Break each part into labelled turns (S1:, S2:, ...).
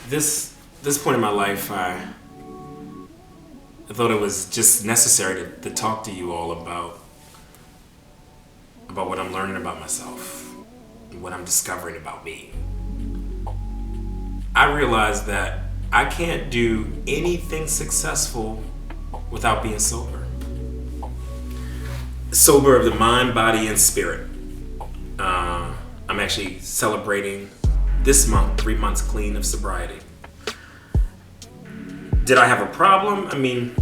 S1: This point in my life, I thought it was just necessary to talk to you all about what I'm learning about myself, what I'm discovering about me. I realized that I can't do anything successful without being sober. Sober of the mind, body, and spirit. I'm actually celebrating this month 3 months clean of sobriety. Did I have a problem? I mean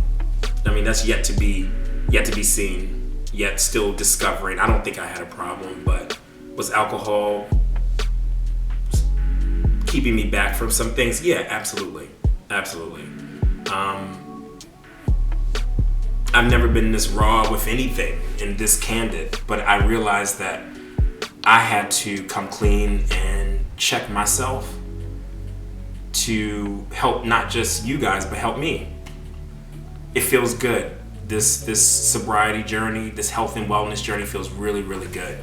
S1: that's yet to be seen, yet still discovering. I don't think I had a problem, but was alcohol keeping me back from some things? Yeah, absolutely. I've never been this raw with anything and this candid, but I realized that I had to come clean and check myself to help not just you guys, but help me. It feels good. This sobriety journey, this health and wellness journey feels really, really good.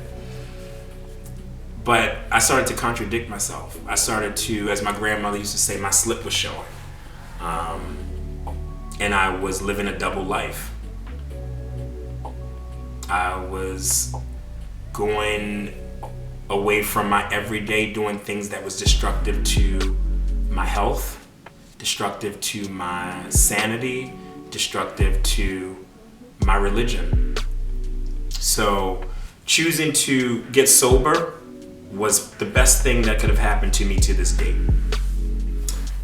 S1: But I started to contradict myself. I started to, as my grandmother used to say, my slip was showing. And I was living a double life. I was going away from my everyday, doing things that was destructive to my health, destructive to my sanity, destructive to my religion. So choosing to get sober was the best thing that could have happened to me to this date.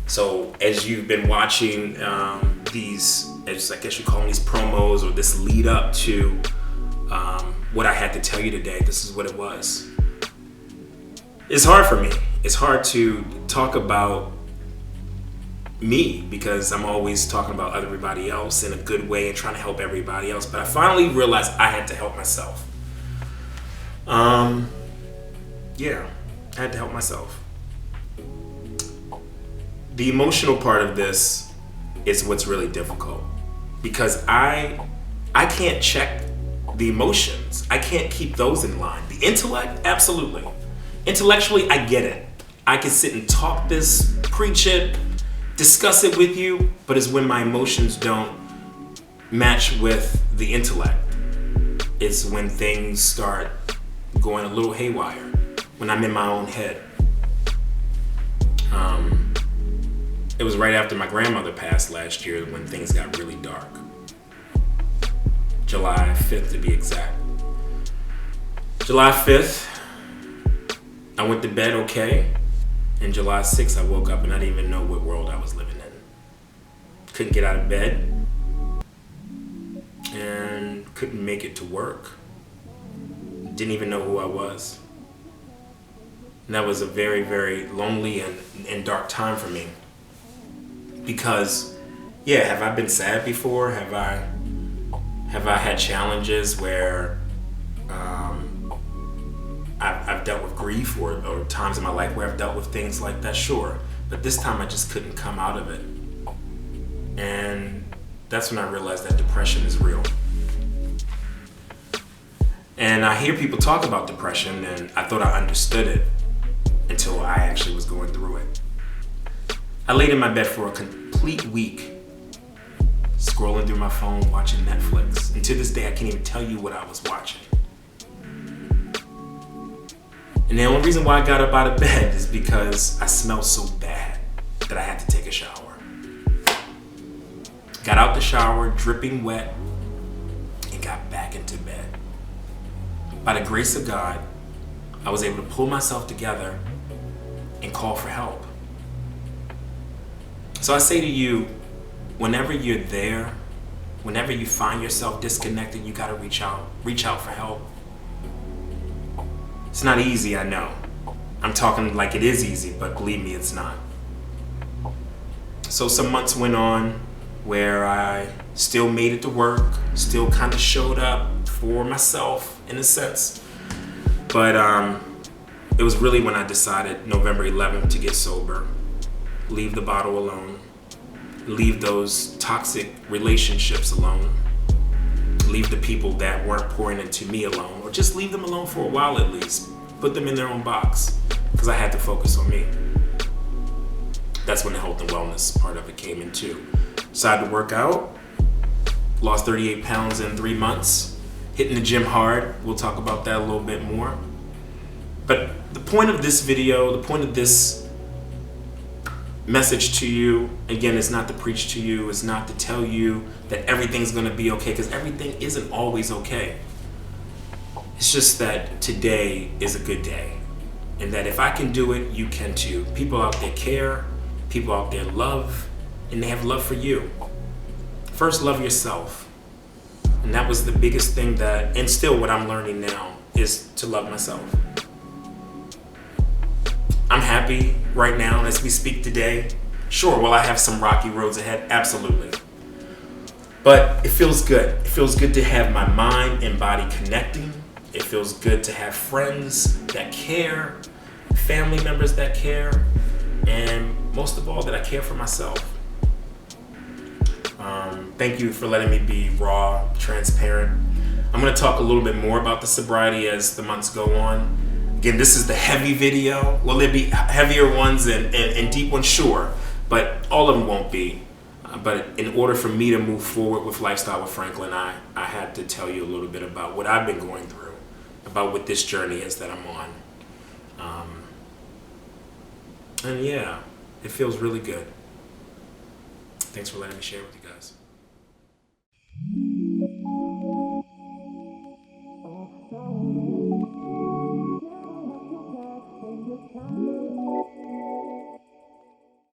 S1: So as you've been watching these, as I guess you call them, these promos, or this lead up to what I had to tell you today, this is what it was. It's hard for me. It's hard to talk about me because I'm always talking about everybody else in a good way and trying to help everybody else. But I finally realized I had to help myself. Yeah, I had to help myself. The emotional part of this is what's really difficult because I can't check the emotions. I can't keep those in line. The intellect, absolutely. Intellectually, I get it. I can sit and talk this, preach it, discuss it with you, but it's when my emotions don't match with the intellect. It's when things start going a little haywire, when I'm in my own head. It was right after my grandmother passed last year when things got really dark. July 5th to be exact. July 5th, I went to bed okay. And July 6th, I woke up and I didn't even know what world I was living in. Couldn't get out of bed and couldn't make it to work. Didn't even know who I was. And that was a very, very lonely and dark time for me. Because, yeah, have I been sad before? Have I had challenges where I've dealt with grief or times in my life where I've dealt with things like that? Sure. But this time I just couldn't come out of it. And that's when I realized that depression is real. And I hear people talk about depression and I thought I understood it until I actually was going through it. I laid in my bed for a complete week, scrolling through my phone, watching Netflix. And to this day, I can't even tell you what I was watching. And the only reason why I got up out of bed is because I smelled so bad that I had to take a shower. Got out the shower, dripping wet, and got back into bed. By the grace of God, I was able to pull myself together and call for help. So I say to you, whenever you're there, whenever you find yourself disconnected, you gotta reach out for help. It's not easy, I know. I'm talking like it is easy, but believe me, it's not. So some months went on where I still made it to work, still kind of showed up for myself in a sense. But it was really when I decided November 11th to get sober, leave the bottle alone, leave those toxic relationships alone, leave the people that weren't pouring into me alone, or just leave them alone for a while at least. Put them in their own box, because I had to focus on me. that's when the health and wellness part of it came in too. Decided to work out, lost 38 pounds in 3 months, hitting the gym hard. We'll talk about that a little bit more. But the point of this video, the point of this message to you, again, is not to preach to you, it's not to tell you that everything's gonna be okay, because everything isn't always okay. It's just that today is a good day. And that if I can do it, you can too. People out there care, people out there love, and they have love for you. First, love yourself. And that was the biggest thing that, and still what I'm learning now, is to love myself. I'm happy right now as we speak today. Sure, will I have some rocky roads ahead? Absolutely. But it feels good. It feels good to have my mind and body connecting. It feels good to have friends that care, family members that care, and most of all, that I care for myself. Thank you for letting me be raw, transparent. I'm going to talk a little bit more about the sobriety as the months go on. Again, this is the heavy video. Will there be heavier ones and deep ones? Sure, but all of them won't be. But in order for me to move forward with Lifestyle with Franklin, I had to tell you a little bit about what I've been going through, about what this journey is that I'm on. And yeah, it feels really good. Thanks for letting me share with you guys.